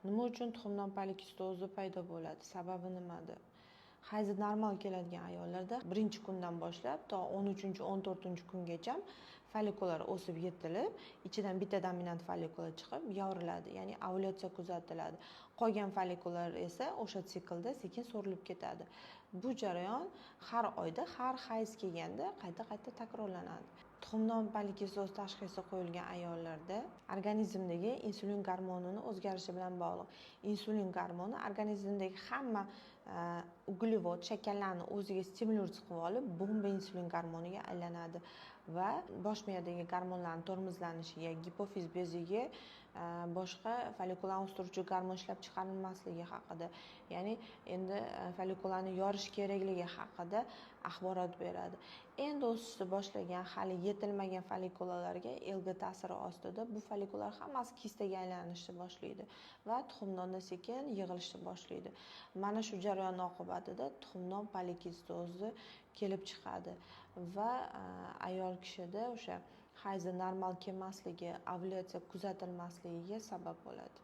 Nima uchun tuxumdan polikisitozi paydo bo'ladi? Sababi nimada? Hayzi normal keladigan ayollarda birinchi kundan boshlab to 13-14 kungacha follikular o'sib yetilib, ichidan bitta dominant follikula chiqib yoriladi, ya'ni ovulyatsiya kuzatiladi. Qolgan follikular esa o'sha siklda sekin so'rilib ketadi. Bu jarayon har oyda, har hayz kelganda qayta-qayta takrorlanadi. Tuxumdon polikistoz tashxisi qo'yilgan ayollarda organizmdagi insulin gormonini o'zgarishi bilan bog'liq. Insulin gormoni organizmdagi hamma uglevod, shakarlarni o'ziga stimulировать qilib olib, bomba insulin gormoniga aylanadi va bosh miyadagi gormonlarning tormozlanishiga, gipofiz beziga boshqa follikularni o'stiruvchi gormon ishlab chiqarilmasligi haqida, ya'ni endi follikularni yorish kerakligi haqida axborot beradi. Endi o'sishni boshlagan hali yetilmagan follikularga L ta'siri ostida bu follikular hammasi kistaga aylanishni boshlaydi va tuxumdonda sekin yig'ilishni boshlaydi. Mana shu jarayon oqibatida tuxumdon polikistozi kelib chiqadi va ayol kishida o'sha hayzi normal kelmasligi, ovulyatsiya kuzatilmasligiga sabab bo'ladi.